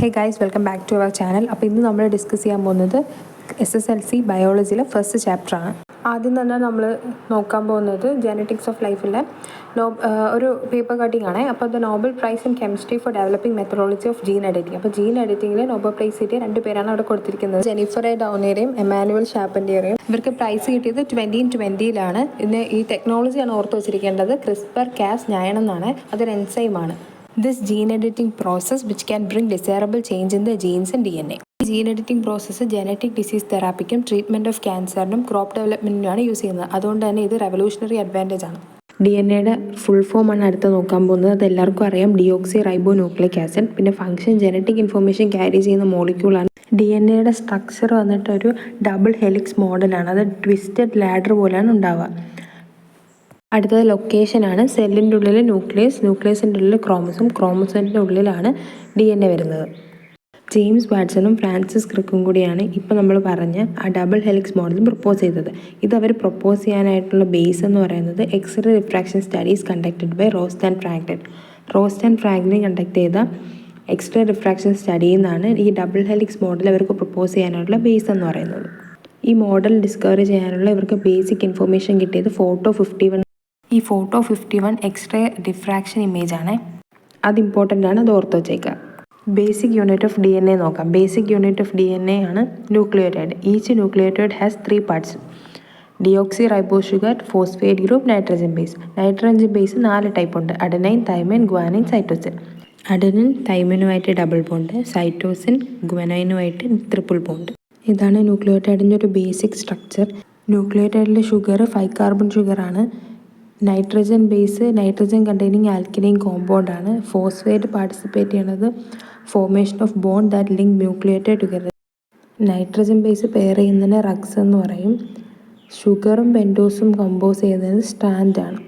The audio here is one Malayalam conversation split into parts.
Hey guys, welcome back to our channel. അപ്പോൾ ഇന്ന് നമ്മൾ ഡിസ്കസ് ചെയ്യാൻ പോകുന്നത് SSLC ബയോളജിയിലെ ഫസ്റ്റ് ചാപ്റ്ററാണ്. ആദ്യം തന്നെ നമ്മൾ നോക്കാൻ പോകുന്നത് ജെനറ്റിക്സ് ഓഫ് ലൈഫിലെ ഒരു പേപ്പർ കട്ടിംഗ് ആണ്. അപ്പോൾ the Nobel prize in chemistry for developing methodology of gene editing. അപ്പോൾ ജീൻ എഡിറ്റിംഗിൽ നോബൽ പ്രൈസ് കിട്ടിയ 2 പേരാണ് അവിടെ കൊടുത്തിരിക്കുന്നത്, ജെനിഫർ എ ഡൗണിയറേയും എമാനുവൽ ഷാപ്പൻഡിയറേയും. ഇവർക്ക് പ്രൈസ് കിട്ടിയത് 2020 ഇന്ന് ഈ ടെക്നോളജിയാണ് ഓർത്ത് വെച്ചിരിക്കേണ്ടത്. ക്രിസ്പർ Cas9 എന്നാണ്, അതൊരു എൻസൈമാണ്. This gene editing process which can bring desirable change in the genes and DNA. Gene editing process genetic disease തെറാപ്പിക്കും ട്രീറ്റ്മെൻറ്റ് ഓഫ് ക്യാൻസറിനും ക്രോപ്പ് ഡെവലപ്മെൻറ്റിനുമാണ് യൂസ് ചെയ്യുന്നത്. അതുകൊണ്ട് തന്നെ ഇത് റെവല്യൂഷണറി അഡ്വാൻറ്റേജ് ആണ്. DNA ഫുൾ ഫോം ആണ് അടുത്ത് നോക്കാൻ പോകുന്നത്. അത് എല്ലാവർക്കും അറിയാം, ഡിയോക്സി റൈബോ ന്യൂക്ലിക് ആസിഡ്. പിന്നെ ഫംഗ്ഷൻ ജെനറ്റിക് ഇൻഫർമേഷൻ ക്യാരി ചെയ്യുന്ന മോളിക്യൂളാണ്. DNA സ്ട്രക്ചർ വന്നിട്ട് ഒരു ഡബിൾ ഹെലിക്സ് മോഡലാണ്. അത് ട്വിസ്റ്റഡ് ലാഡർ പോലെയാണ് ഉണ്ടാവുക. അടുത്തത് ലൊക്കേഷനാണ്. സെല്ലിൻ്റെ ഉള്ളിൽ ന്യൂക്ലിയസിൻ്റെ ഉള്ളിൽ ക്രോമസോമിൻ്റെ ഉള്ളിലാണ് DNA വരുന്നത്. ജെയിംസ് വാട്സണും ഫ്രാൻസിസ് ക്രിക്കും കൂടിയാണ് ഇപ്പോൾ നമ്മൾ പറഞ്ഞ ആ ഡബിൾ ഹെലിക്സ് മോഡൽ പ്രപ്പോസ് ചെയ്തത്. ഇത് അവർ പ്രപ്പോസ് ചെയ്യാനായിട്ടുള്ള ബേസ് എന്ന് പറയുന്നത് X-ray refraction studies conducted by Rost and Franklin conduct ചെയ്ത എക്സ്റേ റിഫ്രാക്ഷൻ സ്റ്റഡിയിൽ നിന്നാണ് ഈ ഡബിൾ ഹെലിക്സ് മോഡൽ അവർക്ക് പ്രപ്പോസ് ചെയ്യാനായിട്ടുള്ള ബേസ് എന്ന് പറയുന്നത്. ഈ മോഡൽ ഡിസ്കവർ ചെയ്യാനുള്ള ഇവർക്ക് ബേസിക് ഇൻഫർമേഷൻ കിട്ടിയത് ഫോട്ടോ 51. ഈ ഫോട്ടോ 51 എക്സ്റേ ഡിഫ്രാക്ഷൻ ഇമേജ് ആണ്. അത് ഇമ്പോർട്ടൻ്റ് ആണ്, അത് ഓർത്ത് വെച്ചേക്കുക. ബേസിക് യൂണിറ്റ് ഓഫ് DNA നോക്കാം. ബേസിക് യൂണിറ്റ് ഓഫ് DNA ആണ് nucleotide. Each nucleotide has 3 parts: deoxyribo sugar, phosphate group, nitrogen base. Nitrogen base 4 type ഉണ്ട്: adenine, thymine, guanine, cytosine. Adenine തൈമിനുമായിട്ട് ഡബിൾ ബോണ്ട്, സൈറ്റോസിൻ ഗ്വനൈനുമായിട്ട് ട്രിപ്പിൾ ബോണ്ട്. ഇതാണ് ന്യൂക്ലിയോടൈഡിൻ്റെ ഒരു ബേസിക് സ്ട്രക്ചർ. ന്യൂക്ലിയോടൈഡിലെ ഷുഗർ 5 കാർബൺ ഷുഗറാണ്. നൈട്രജൻ ബേസ് നൈട്രജൻ കണ്ടെയ്നിങ് ആൽക്കിനൈൻ കോമ്പൗണ്ടാണ്. ഫോസ്ഫേറ്റ് പാർട്ടിസിപ്പേറ്റ് ചെയ്യണത് formation of bond that link nucleotide together. Nitrogen base pair ചെയ്യുന്നതിന് റക്സ് എന്ന് പറയും. ഷുഗറും പെൻറ്റോസും കമ്പോസ് ചെയ്യുന്നതിന് സ്ട്രാൻഡാണ്.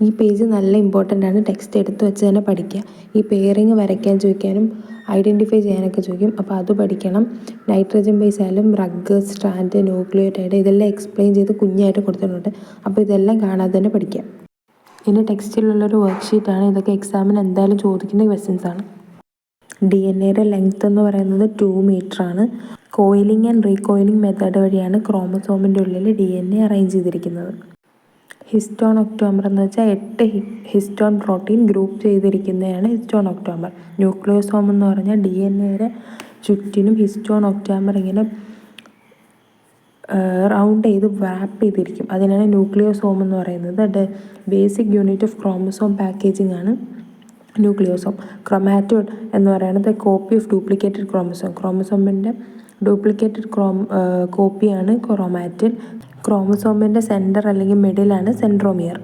ഈ പേജ് നല്ല ഇമ്പോർട്ടൻ്റ് ആണ്, ടെക്സ്റ്റ് എടുത്ത് വെച്ച് തന്നെ പഠിക്കുക. ഈ പെയറിങ് വരയ്ക്കാൻ ചോദിക്കാനും ഐഡൻറ്റിഫൈ ചെയ്യാനൊക്കെ ചോദിക്കും, അപ്പോൾ അത് പഠിക്കണം. നൈട്രജൻ ബേസ് ആയാലും റഗ്, സ്ട്രാൻഡ്, ന്യൂക്ലിയോടൈഡ് ഇതെല്ലാം എക്സ്പ്ലെയിൻ ചെയ്ത് കുഞ്ഞായിട്ട് കൊടുത്തിട്ടുണ്ട്. അപ്പോൾ ഇതെല്ലാം കാണാതെ തന്നെ പഠിക്കാം. ഇനി ടെക്സ്റ്റിലുള്ളൊരു വർക്ക്ഷീറ്റാണ്. ഇതൊക്കെ എക്സാമിന് എന്തായാലും ചോദിക്കുന്ന ക്വസ്റ്റ്യൻസ് ആണ്. DNA ലെങ്ത് എന്ന് പറയുന്നത് 2 മീറ്ററാണ്. കോയിലിംഗ് ആൻഡ് റീകോയിലിംഗ് മെത്തേഡ് വഴിയാണ് ക്രോമസോമിൻ്റെ ഉള്ളിൽ DNA അറേഞ്ച് ചെയ്തിരിക്കുന്നത്. ഹിസ്റ്റോൺ ഒക്ടോമർ എന്ന് വെച്ചാൽ 8 ഹിസ്റ്റോൺ പ്രോട്ടീൻ ഗ്രൂപ്പ് ചെയ്തിരിക്കുന്നതാണ് ഹിസ്റ്റോൺ ഒക്ടോമർ. ന്യൂക്ലിയോസോം എന്ന് പറഞ്ഞാൽ DNA ചുറ്റിനും ഹിസ്റ്റോൺ ഒക്ടോമർ ഇങ്ങനെ റൗണ്ട് ചെയ്ത് വാപ്പ് ചെയ്തിരിക്കും. അതിനാണ് ന്യൂക്ലിയോസോം എന്ന് പറയുന്നത്. Basic unit of chromosome packaging ആണ് ന്യൂക്ലിയോസോം. ക്രൊമാറ്റോഡ് എന്ന് പറയുന്നത് കോപ്പി ഓഫ് ഡ്യൂപ്ലിക്കേറ്റഡ് ക്രോമസോമിൻ്റെ ഡ്യൂപ്ലിക്കേറ്റഡ് കോപ്പിയാണ് ക്രോമാറ്റിൻ. ക്രോമസോമിൻ്റെ സെൻറ്റർ അല്ലെങ്കിൽ മിഡിലാണ് സെൻട്രോമിയർ.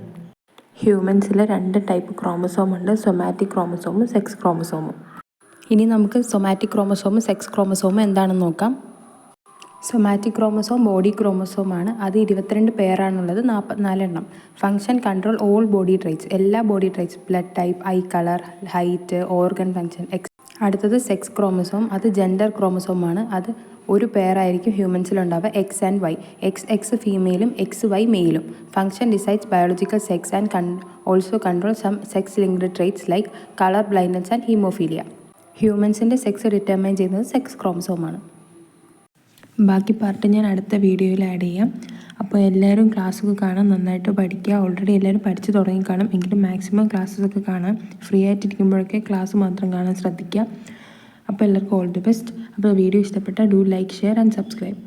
ഹ്യൂമൻസിൽ 2 ടൈപ്പ് ക്രോമസോം ഉണ്ട്: സൊമാറ്റിക് ക്രോമസോമും സെക്സ് ക്രോമസോമും. ഇനി നമുക്ക് സൊമാറ്റിക് ക്രോമസോമും സെക്സ് ക്രോമസോമും എന്താണെന്ന് നോക്കാം. സൊമാറ്റിക് ക്രോമസോം ബോഡി ക്രോമസോമാണ്. അത് 22 പേരാണുള്ളത്, 44 എണ്ണം. Function control all body traits, എല്ലാ body traits: blood type, eye colour, height, organ function. അടുത്തത് സെക്സ് ക്രോമസോം. അത് ജെൻഡർ ക്രോമസോമാണ്. അത് ഒരു പേരായിരിക്കും ഹ്യൂമൻസിലുണ്ടാവുക, എക്സ് ആൻഡ് വൈ. എക്സ് ഫീമെയിലും XY മെയിലും. Function decides biological sex and also control some sex linked traits like colour blindness and haemophilia. ഹ്യൂമൻസിൻ്റെ സെക്സ് ഡിറ്റർമൈൻ ചെയ്യുന്നത് സെക്സ് ക്രോമസോമാണ്. ബാക്കി പാർട്ട് ഞാൻ അടുത്ത വീഡിയോയിൽ ആഡ് ചെയ്യാം. അപ്പോൾ എല്ലാവരും ക്ലാസ്സൊക്കെ കാണാൻ നന്നായിട്ട് പഠിക്കുക. ഓൾറെഡി എല്ലാവരും പഠിച്ച് തുടങ്ങി കാണും, എങ്കിലും മാക്സിമം ക്ലാസ്സൊക്കെ കാണാം. ഫ്രീ ആയിട്ടിരിക്കുമ്പോഴൊക്കെ ക്ലാസ് മാത്രം കാണാൻ ശ്രദ്ധിക്കുക. അപ്പോൾ എല്ലാവർക്കും ഓൾ ദി ബെസ്റ്റ്. അപ്പോൾ വീഡിയോ ഇഷ്ടപ്പെട്ടാൽ do like, share and subscribe.